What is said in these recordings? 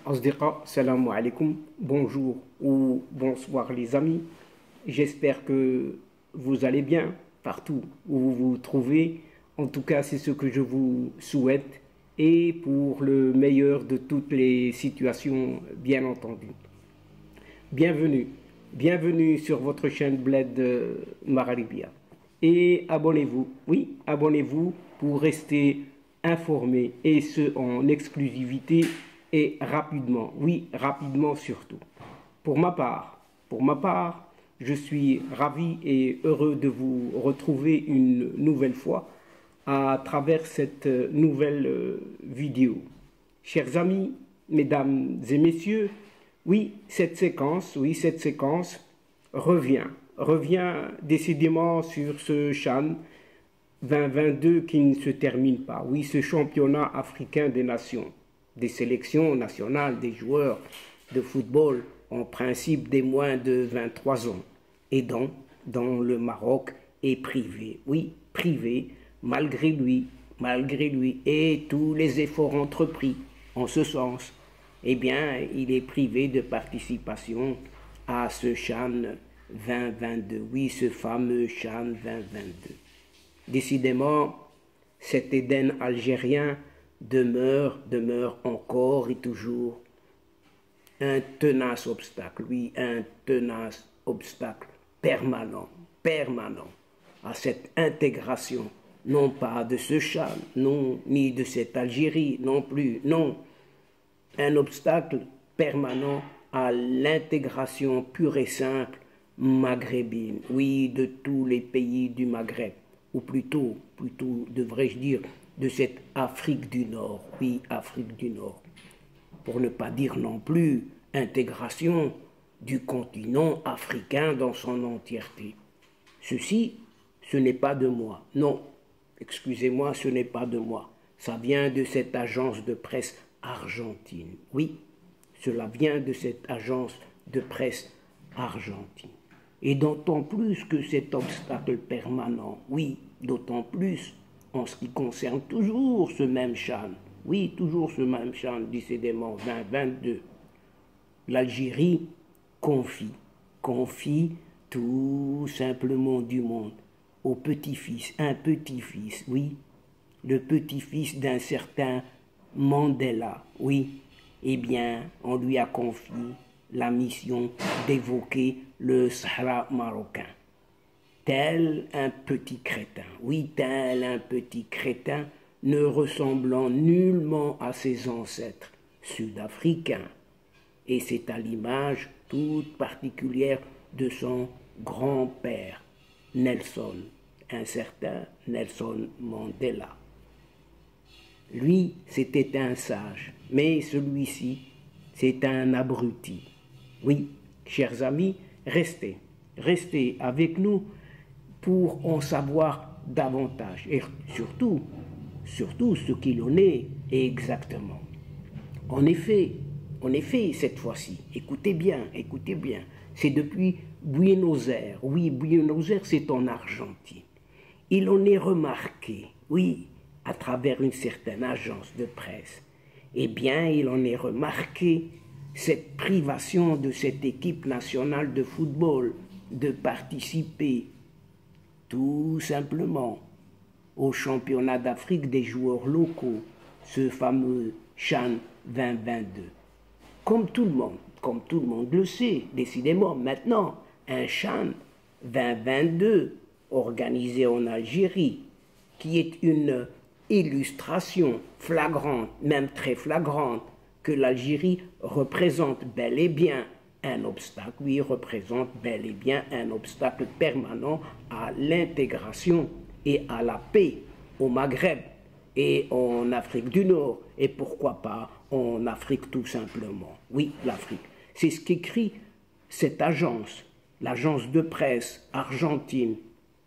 Asdiqa, salam alaikum, bonjour ou bonsoir les amis. J'espère que vous allez bien partout où vous vous trouvez. En tout cas, c'est ce que je vous souhaite et pour le meilleur de toutes les situations, bien entendu. Bienvenue, bienvenue sur votre chaîne Bled Mararibia. Et abonnez-vous, oui, abonnez-vous pour rester informé et ce en exclusivité et rapidement, oui, rapidement surtout. Pour ma part, je suis ravi et heureux de vous retrouver une nouvelle fois à travers cette nouvelle vidéo. Chers amis, mesdames et messieurs, oui, cette séquence revient décidément sur ce CHAN 2022 qui ne se termine pas. Oui, ce championnat africain des nations, des sélections nationales, des joueurs de football, en principe des moins de 23 ans. Et donc, dans le Maroc est privé. Oui, privé, malgré lui, et tous les efforts entrepris en ce sens, eh bien, il est privé de participation à ce CHAN 2022. Oui, ce fameux CHAN 2022. Décidément, cet Éden algérien demeure encore et toujours un tenace obstacle, oui, un tenace obstacle permanent à cette intégration, non pas de ce CHAN, non, ni de cette Algérie non plus, non, un obstacle permanent à l'intégration pure et simple maghrébine, oui, de tous les pays du Maghreb, ou plutôt devrais-je dire, de cette Afrique du Nord, oui, Afrique du Nord, pour ne pas dire non plus intégration du continent africain dans son entièreté. Ceci, ce n'est pas de moi, non, excusez-moi, ce n'est pas de moi, ça vient de cette agence de presse argentine, oui, cela vient de cette agence de presse argentine. Et d'autant plus que cet obstacle permanent, oui, d'autant plus en ce qui concerne toujours ce même CHAN, oui, toujours ce même CHAN, décidément 2022, l'Algérie confie tout simplement du monde au petit-fils, un petit-fils, oui, le petit-fils d'un certain Mandela, oui, eh bien, on lui a confié la mission d'évoquer le Sahara marocain. Tel un petit crétin, oui, tel un petit crétin, ne ressemblant nullement à ses ancêtres sud-africains. Et c'est à l'image toute particulière de son grand-père, Nelson, un certain Nelson Mandela. Lui, c'était un sage, mais celui-ci, c'est un abruti. Oui, chers amis, restez avec nous pour en savoir davantage et surtout ce qu'il en est exactement. En effet, cette fois-ci, écoutez bien, c'est depuis Buenos Aires. Oui, Buenos Aires, c'est en Argentine. Il en est remarqué, oui, à travers une certaine agence de presse. Eh bien, il en est remarqué cette privation de cette équipe nationale de football de participer tout simplement au championnat d'Afrique des joueurs locaux, ce fameux CHAN 2022. Comme tout le monde le sait, décidément maintenant, un CHAN 2022 organisé en Algérie, qui est une illustration flagrante, même très flagrante, que l'Algérie représente bel et bien un obstacle, oui, représente bel et bien un obstacle permanent à l'intégration et à la paix au Maghreb et en Afrique du Nord, et pourquoi pas en Afrique tout simplement. Oui, l'Afrique. C'est ce qu'écrit cette agence, l'agence de presse argentine,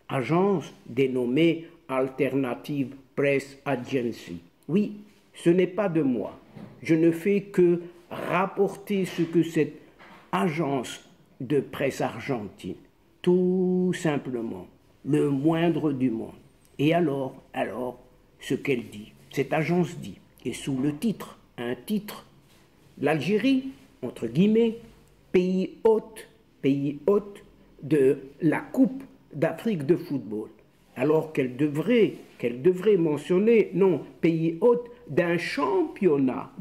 agence dénommée Alternative Press Agency. Oui, ce n'est pas de moi. Je ne fais que rapporter ce que cette agence de presse argentine, tout simplement, le moindre du monde. Et alors, ce qu'elle dit, cette agence dit, et sous le titre, un titre L'Algérie, entre guillemets, pays hôte de la Coupe d'Afrique de football, alors qu'elle devrait mentionner, non, pays hôte d'un championnat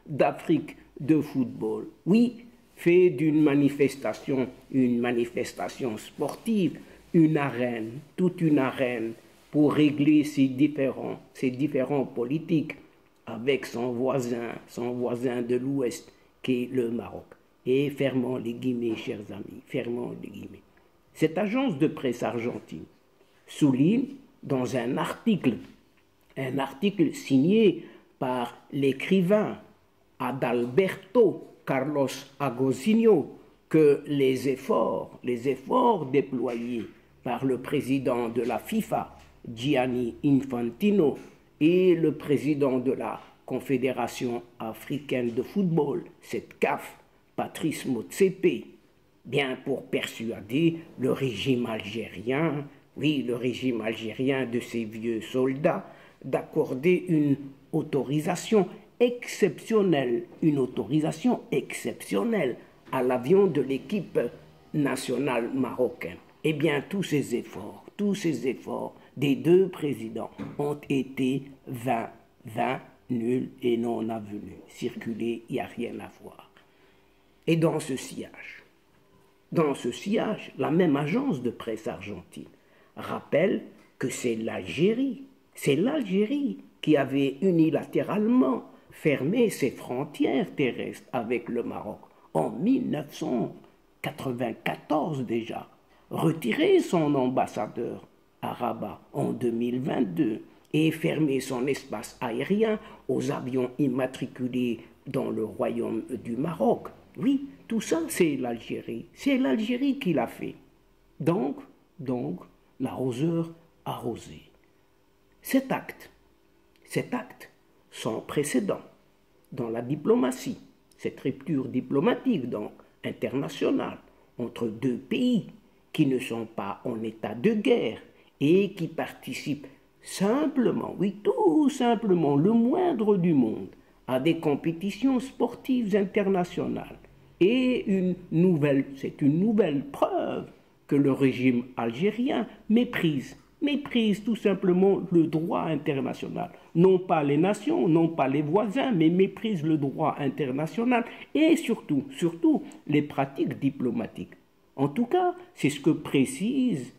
d'Afrique de football. Oui, fait d'une manifestation, une manifestation sportive, une arène, toute une arène pour régler ses différents politiques avec son voisin de l'Ouest, qui est le Maroc. Et fermons les guillemets, chers amis, fermons les guillemets. Cette agence de presse argentine souligne dans un article signé par l'écrivain Adalberto Carlos Agostinho, que les efforts déployés par le président de la FIFA, Gianni Infantino, et le président de la Confédération africaine de football, cette CAF, Patrice Motsepe, bien pour persuader le régime algérien, oui, le régime algérien de ces vieux soldats, d'accorder une autorisation exceptionnelle à l'avion de l'équipe nationale marocaine. Eh bien, tous ces efforts des deux présidents ont été vains, nuls et non avenus. Circuler, il n'y a rien à voir. Et dans ce sillage, la même agence de presse argentine rappelle que c'est l'Algérie qui avait unilatéralement fermé ses frontières terrestres avec le Maroc en 1994 déjà, retiré son ambassadeur à Rabat en 2022 et fermé son espace aérien aux avions immatriculés dans le royaume du Maroc. Oui, tout ça, c'est l'Algérie. C'est l'Algérie qui l'a fait. Donc, l'arroseur arrosé. Cet acte sans précédent dans la diplomatie, cette rupture diplomatique, donc, internationale, entre deux pays qui ne sont pas en état de guerre et qui participent simplement, oui, tout simplement, le moindre du monde, à des compétitions sportives internationales. Et c'est une nouvelle preuve que le régime algérien méprise tout simplement le droit international. Non pas les nations, non pas les voisins, mais méprise le droit international et surtout les pratiques diplomatiques. En tout cas, c'est ce que précise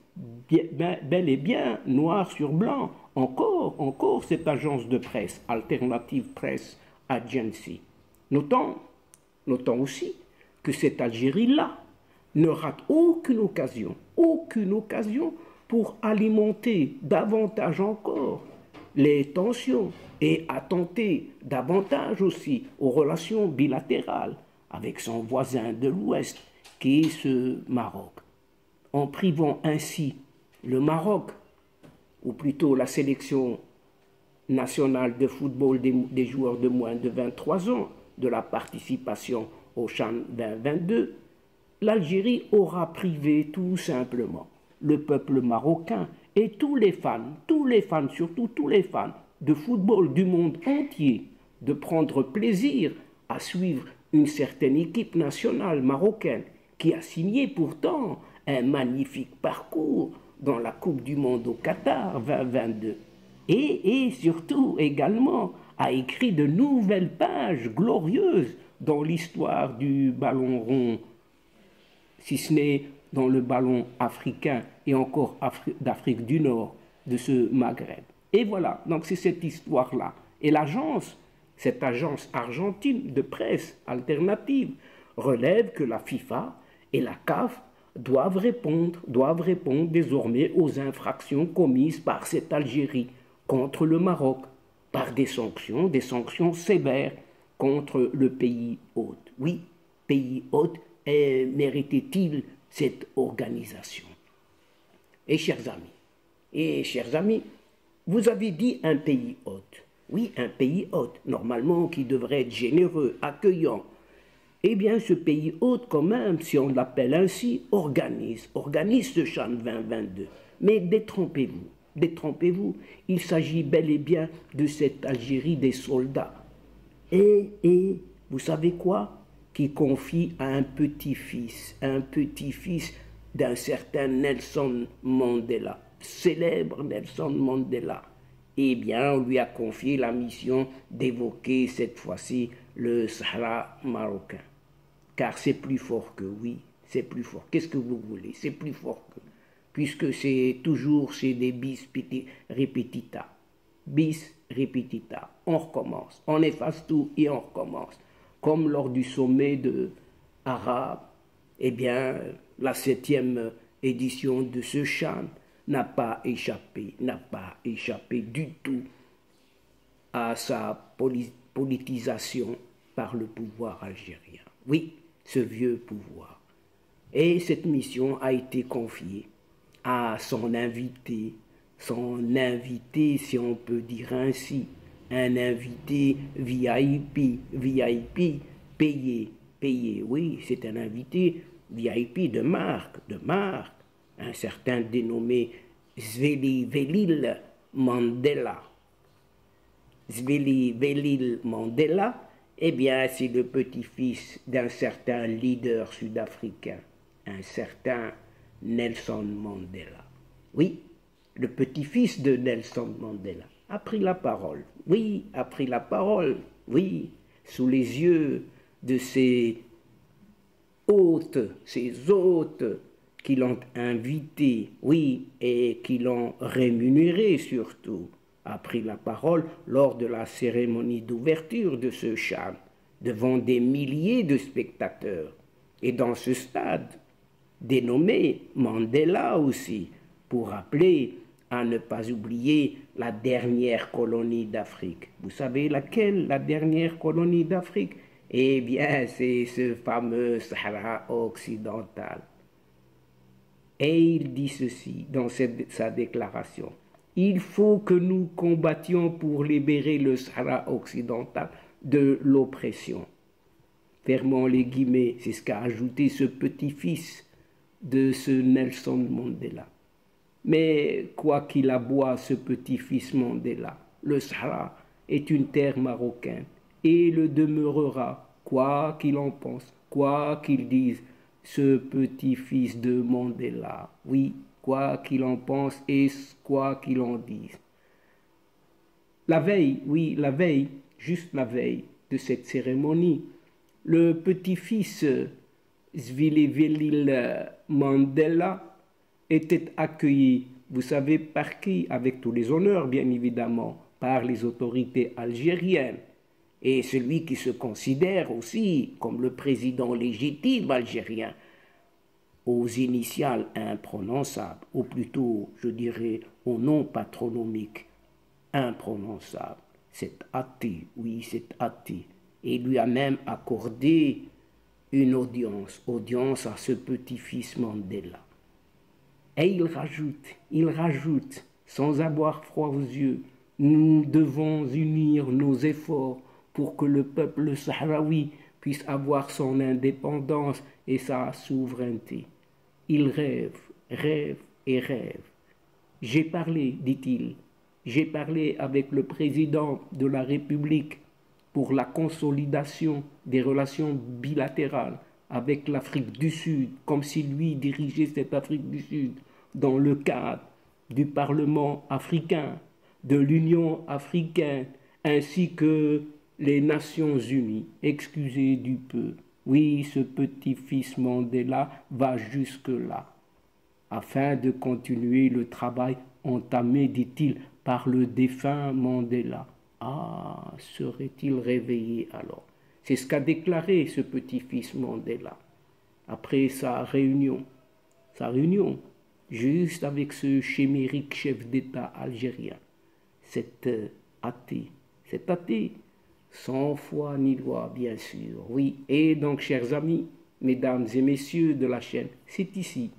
bel et bien, noir sur blanc, encore cette agence de presse, Alternative Press Agency. Notons aussi que cette Algérie-là ne rate aucune occasion pour alimenter davantage encore les tensions et attenter davantage aussi aux relations bilatérales avec son voisin de l'Ouest, qui est ce Maroc. En privant ainsi le Maroc, ou plutôt la sélection nationale de football des joueurs de moins de 23 ans, de la participation au CHAN 2022, l'Algérie aura privé tout simplement le peuple marocain et tous les fans, surtout tous les fans de football du monde entier, de prendre plaisir à suivre une certaine équipe nationale marocaine qui a signé pourtant un magnifique parcours dans la Coupe du Monde au Qatar 2022 et surtout également a écrit de nouvelles pages glorieuses dans l'histoire du ballon rond, si ce n'est dans le ballon africain et encore d'Afrique du Nord, de ce Maghreb. Et voilà, donc c'est cette histoire-là. Et cette agence argentine de presse alternative, relève que la FIFA et la CAF doivent répondre désormais aux infractions commises par cette Algérie contre le Maroc, par des sanctions sévères contre le pays hôte. Oui, pays hôte, méritait-il cette organisation? Et chers amis, vous avez dit un pays hôte. Oui, un pays hôte, normalement qui devrait être généreux, accueillant. Eh bien, ce pays hôte, quand même, si on l'appelle ainsi, organise ce CHAN 2022. Mais détrompez-vous. Il s'agit bel et bien de cette Algérie des soldats. Et vous savez quoi? Qui confie à un petit-fils d'un certain Nelson Mandela, célèbre Nelson Mandela. Eh bien, on lui a confié la mission d'évoquer cette fois-ci le Sahara marocain. Car c'est plus fort que oui, c'est plus fort. Qu'est-ce que vous voulez? C'est plus fort que. Puisque c'est toujours chez des bis repetita. Bis repetita. On recommence. On efface tout et on recommence. Comme lors du sommet de Arabe, eh bien, la 7e édition de ce chant n'a pas échappé du tout à sa politisation par le pouvoir algérien. Oui, ce vieux pouvoir. Et cette mission a été confiée à son invité, si on peut dire ainsi, un invité VIP, payé, oui, c'est un invité VIP de marque, un certain dénommé Zveli Velil Mandela. Zveli Velil Mandela, eh bien, c'est le petit-fils d'un certain leader sud-africain, un certain Nelson Mandela. Oui, le petit-fils de Nelson Mandela a pris la parole. Oui, a pris la parole. Oui, sous les yeux de ces hôtes qui l'ont invité, oui, et qui l'ont rémunéré surtout, a pris la parole lors de la cérémonie d'ouverture de ce chant, devant des milliers de spectateurs. Et dans ce stade, dénommé Mandela aussi, pour rappeler à ne pas oublier la dernière colonie d'Afrique. Vous savez laquelle, la dernière colonie d'Afrique? Eh bien, c'est ce fameux Sahara occidental. Et il dit ceci dans sa déclaration. Il faut que nous combattions pour libérer le Sahara occidental de l'oppression. Fermons les guillemets, c'est ce qu'a ajouté ce petit-fils de ce Nelson Mandela. Mais quoi qu'il aboie ce petit-fils Mandela, le Sahara est une terre marocaine et le demeurera, quoi qu'il en pense, quoi qu'il dise, ce petit-fils de Mandela. Oui, quoi qu'il en pense et quoi qu'il en dise. La veille, oui, la veille, juste la veille de cette cérémonie, le petit-fils Zvili Mandela était accueilli, vous savez par qui? Avec tous les honneurs, bien évidemment, par les autorités algériennes. Et celui qui se considère aussi comme le président légitime algérien, aux initiales imprononçables, ou plutôt, je dirais, au nom patronymique imprononçable. C'est athée, oui, c'est athée. Et lui a même accordé une audience à ce petit-fils Mandela. Et il rajoute, sans avoir froid aux yeux, nous devons unir nos efforts pour que le peuple sahraoui puisse avoir son indépendance et sa souveraineté. Il rêve et rêve. J'ai parlé, dit-il, j'ai parlé avec le président de la République pour la consolidation des relations bilatérales avec l'Afrique du Sud, comme si lui dirigeait cette Afrique du Sud dans le cadre du Parlement africain, de l'Union africaine, ainsi que les Nations Unies. Excusez du peu. Oui, ce petit-fils Mandela va jusque-là, afin de continuer le travail entamé, dit-il, par le défunt Mandela. Ah, serait-il réveillé alors? C'est ce qu'a déclaré ce petit-fils Mandela après sa réunion, juste avec ce chimérique chef d'État algérien, cet athée, sans foi ni loi, bien sûr, oui. Et donc, chers amis, mesdames et messieurs de la chaîne, c'est ici,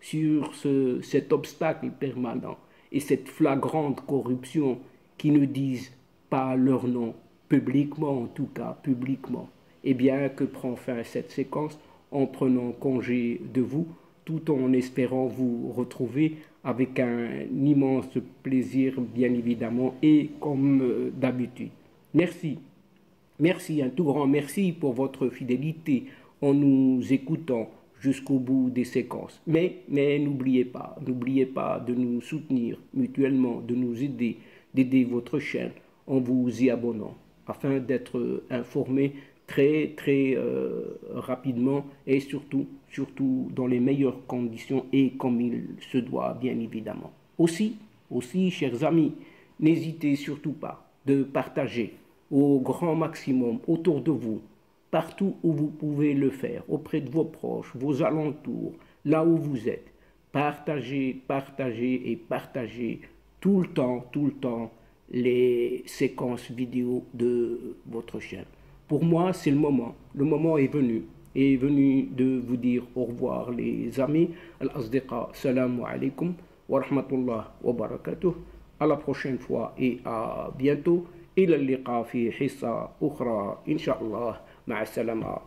sur cet obstacle permanent et cette flagrante corruption qui ne disent pas leur nom, publiquement en tout cas, publiquement, et bien que prend fin cette séquence en prenant congé de vous, tout en espérant vous retrouver avec un immense plaisir, bien évidemment, et comme d'habitude. Merci. Merci, un tout grand merci pour votre fidélité en nous écoutant jusqu'au bout des séquences. Mais n'oubliez pas de nous soutenir mutuellement, de nous aider, d'aider votre chaîne en vous y abonnant, afin d'être informé très rapidement et surtout dans les meilleures conditions et comme il se doit, bien évidemment. Aussi, chers amis, n'hésitez surtout pas de partager au grand maximum autour de vous, partout où vous pouvez le faire, auprès de vos proches, vos alentours, là où vous êtes. Partagez et partagez tout le temps les séquences vidéo de votre chaîne. Pour moi, c'est le moment est venu de vous dire au revoir les amis. Al-Asdiqa, salamu alaikum wa rahmatullah wa barakatuh. À la prochaine fois et à bientôt. إلى اللقاء في حصة أخرى إن شاء الله مع السلامة.